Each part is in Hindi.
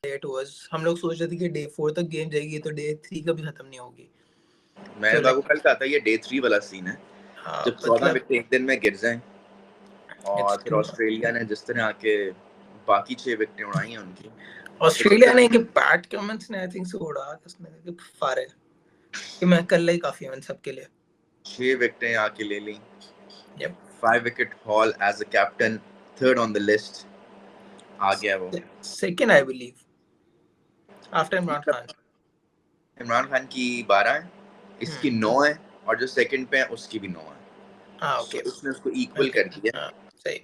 it was, हम लोग सोच रहे थे कि डे 4 तक गेम जाएगी तो डे 3 कभी खत्म नहीं होगी। मैं तो आपको कल कहा था ये डे 3 वाला सीन है, हाँ जब 14 मतलब विकेट एक दिन में गिर जाएं और फिर ऑस्ट्रेलिया ने जिस तरह आके बाकी 6 विकेटें उड़ाई हैं उनकी। ऑस्ट्रेलिया ने कि पैट कमिंस ने आई थिंक से उड़ा उसने कि फारे कि मैं कल ही काफी हूं सबके लिए। 6 विकेटें आके ले ली। Yep. 5 wicket haul as a captain, third on the list आ गया वो। Second I believe after Imran Khan. Imran Khan की 12 है, इसकी 9 है और जो सेकंड पे है उसकी भी 9 है। हाँ So ओके उसने उसको इक्वल कर दिया। हाँ सही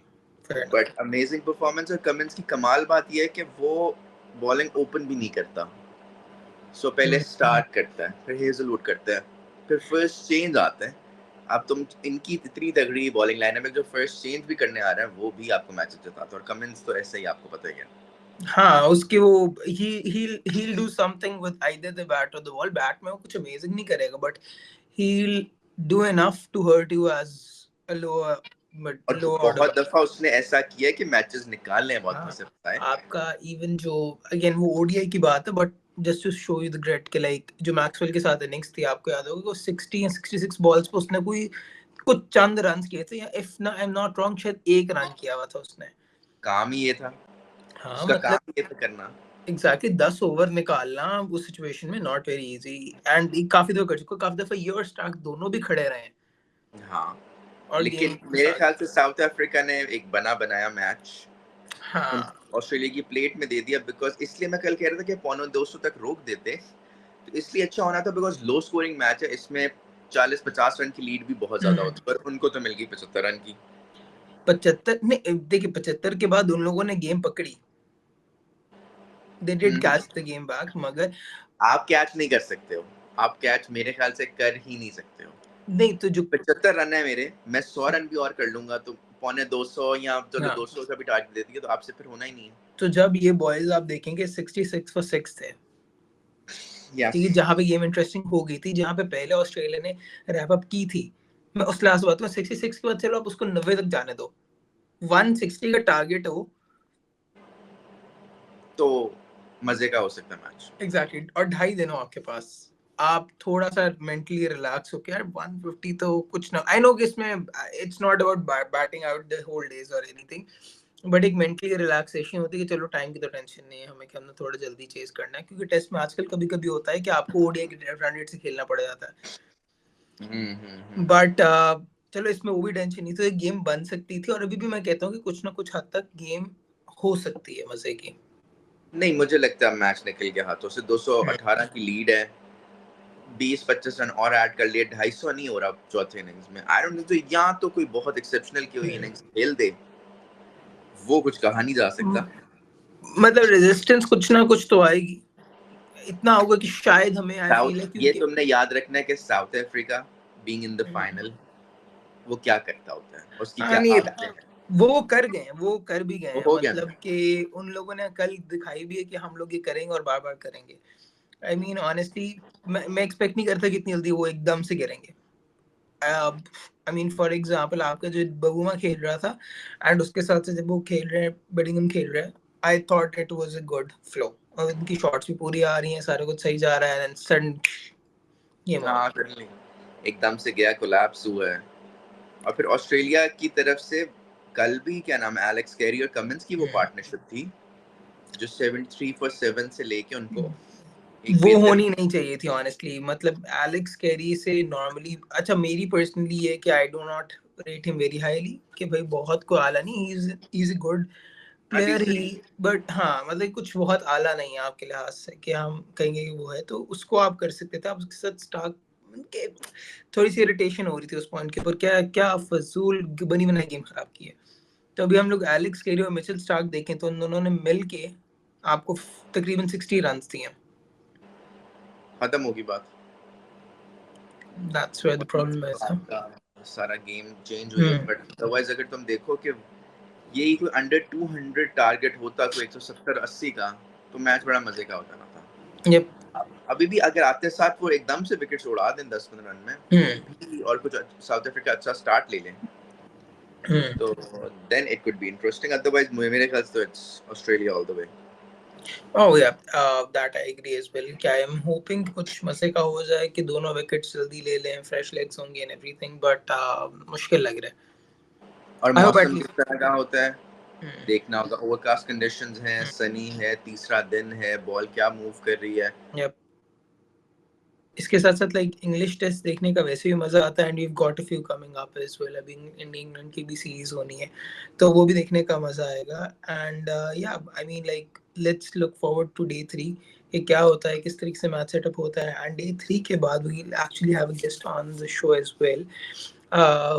fair enough. But amazing performance. और कमिंस की कमाल बात यह है कि वो बॉलिंग ओपन भी नहीं करता। सो पहले स्टार्ट करता है, फिर हेजलवुड करता है, फिर फर्स्ट चेंज आता है। अब तुम इनकी इतनी तगड़ी बॉलिंग लाइनअप में जो फर्स्ट चेंज भी करने आ रहा है वो भी आपको मैच जिताता है। और कमिंस तो ऐसे ही आपको पता ही है। हाँ उसकी वो he'll do something with either the bat or the ball. Bat में वो कुछ अमेजिंग नहीं करेगा but he'll do enough to hurt you as a lower और order. बहुत दफा उसने ऐसा किया कि मैचेस निकालने हैं बहुत से बताए। आपका इवन जो अगेन वो ओडीआई की बात है but just to show you the great के लाइक जो मैक्सवेल के साथ इनिंग्स थी आपको याद होगा वो 60 या 66 बॉल्स पे उसने कोई कुछ चंद रन किए थे या इफ ना आई एम नॉट रॉन्ग शायद 1 रन किया हुआ था उसने। काम ही ये था। हाँ उसका मतलब काम ये था करना। एग्जैक्टली 10 ओवर निकालना उस सिचुएशन में नॉट वेरी इजी एंड काफी दफा कर चुका काफी दफा ये और स्टार्क दोनों भी खड़े रहे हैं। हाँ और लेकिन मेरे ख्याल से साउथ अफ्रीका ने एक बना बनाया मैच ऑस्ट्रेलिया की प्लेट में दे दिया। बिकॉज इसलिए मैं कल कह रहा था कि पौने 200 तक रोक देते तो इसलिए अच्छा होना था। बिकॉज लो स्कोरिंग मैच है, इसमें 40-50 रन की लीड भी बहुत ज्यादा होती है, पर उनको तो मिल गई 75 रन की। 75 नहीं देखिए 75 के बाद उन लोगों ने गेम पकड़ी। They did catch the game back मगर आप कैच नहीं कर सकते हो। आप कैच मेरे ख्याल से कर ही नहीं सकते हो। नहीं तो जो 75 रन है मेरे, मैं 100 रन भी और कर लूंगा तो पौने 200 या चलो 200 का भी टारगेट देती है तो आपसे फिर होना ही नहीं है। तो जब ये बॉयज आप देखेंगे 66 फॉर 6 थे ठीक है जहां पे गेम इंटरेस्टिंग हो गई थी जहां पे पहले ऑस्ट्रेलिया ने रैप अप की थी। मैं उस लास्ट बात में 66 के बाद चलो आप उसको 90 तक जाने दो 160 का टारगेट हो तो मजे का हो सकता है मैच। एग्जैक्टली और 2.5 दिन हो आपके पास आप थोड़ा सा मेंटली रिलैक्स हो के यार 150 तो कुछ ना आई नो कि इसमें it's not about batting out the whole days और एनीथिंग बट एक मेंटली रिलैक्सेशन होती है कि चलो टाइम की तो टेंशन नहीं है हमें कि हमने थोड़ा जल्दी चेज करना है क्योंकि टेस्ट में आजकल कभी कभी होता है कि आपको ओडीआई के रन रेट से खेलना पड़ जाता है बट चलो इसमें वो भी टेंशन नहीं तो एक गेम बन सकती थी और अभी भी मैं कहता हूँ कि कुछ ना कुछ हद तक गेम हो सकती है मजे की। नहीं मुझे लगता है मैच निकल गया हाथों से। 218 की लीड है, 20-25 रन और ऐड कर लिए, 250 नहीं हो रहा चौथे इनिंग्स में। आई डोंट नो तो या तो कोई बहुत एक्सेप्शनल की हुई इनिंग्स खेल दे, वो कुछ कहा नहीं जा सकता। मतलब रेजिस्टेंस कुछ ना कुछ तो आएगी इतना होगा कि शायद हमें आई फील है ये तुमने याद रखना है कि south Africa being in the final वो क्या करता होता है, उसकी क्या आदतें हैं। वो कर गए वो कर भी गए हो गया मतलब कि उन लोगों ने कल दिखाई भी है कि हम लोग ये करेंगे और बार बार करेंगे। आई मीन ऑनेस्टली मैं एक्सपेक्ट नहीं करता कि इतनी जल्दी वो एकदम से गिरेंगे। आई मीन फॉर एग्जांपल आपका जो बबूमा खेल रहा था एंड उसके साथ से जब वो खेल रहे हैं बेडिंगम खेल रहे हैं I thought it was a good flow और इनकी शॉट्स भी पूरी आ रही हैं सारा कुछ सही जा रहा है एंड सडन ये एकदम से गया कोलैप्स हुआ है। और फिर ऑस्ट्रेलिया की तरफ से कल भी क्या नाम है एलेक्स कैरी और कमिंस की वो पार्टनरशिप थी जो 73 फॉर 7 से लेके उनको वो होनी नहीं चाहिए थी ऑनेस्टली। मतलब एलेक्स कैरी से नॉर्मली अच्छा मेरी पर्सनली है कि I do not rate him very highly कि भाई बहुत को आला नहीं he is a good player he but हाँ मतलब कुछ बहुत आला नहीं है आपके लिहाज से कि हम कहेंगे कि वो है तो उसको आप कर सकते थे। आप उसके साथ स्टार्क के थोड़ी सी इरिटेशन हो रही थी उस पॉइंट के ऊपर क्या क्या फजूल बनी बनाई गेम खराब की है। तो अभी हम लोग एलेक्स कैरी और मिचेल स्टार्क देखें तो उन दोनों ने मिल के आपको तकरीबन 60 रन दिए। खत्म होगी बात। That's where the problem is. सारा गेम चेंज हुई है बट अदरवाइज अगर तुम देखो कि यही कोई अंडर 200 टारगेट होता कोई 170-80 का तो मैच बड़ा मजे का होता ना था। Yep. अभी भी अगर आते साथ वो एकदम से विकेट्स उड़ा दें 10-15 रन में और कुछ साउथ अफ्रीका अच्छा स्टार्ट ले लें तो then it could be interesting. Otherwise मेरे ख्याल से it's Australia all the way. Oh yeah, that I agree as well. क्या I am hoping कुछ मजे का हो जाए कि दोनों विकेट्स जल्दी ले लें, फ्रेश लेग्स होंगे and everything, but मुश्किल लग रहा है. और I hope at मौसम किस least. तरह का होता है Hmm. देखना होगा। ओवरकास्ट कंडीशंस हैं, Hmm. सनी है, तीसरा दिन है, बॉल क्या मूव कर रही है। Yep. इसके साथ साथ लाइक इंग्लिश टेस्ट देखने का वैसे भी मजा आता है and we got a few coming up as well. अभी इंडिया इंग्लैंड की भी सीरीज होनी है तो वो भी देखने का मजा आएगा. And yeah I mean like let's look forward to day 3 कि क्या होता है, किस तरीके से मैच सेटअप होता है. एंड डे 3 के बाद we actually have a guest on the show as well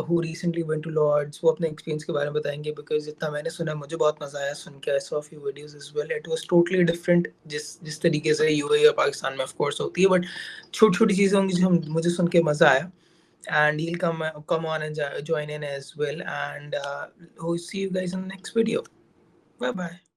who recently went to Lords. वो अपने एक्सपीरियंस के बारे में बताएंगे बिकॉज जितना मैंने सुना मुझे बहुत मजा आया सुन के. I saw few videos as well. It was totally different जिस जिस तरीके से यूएई या पाकिस्तान में ऑफ कोर्स होती है, बट छोटी छोटी चीजें होंगी जो हम मुझे सुन के मजा आया. And he'll come on and join in as well. And we'll see you guys in the next video. Bye bye.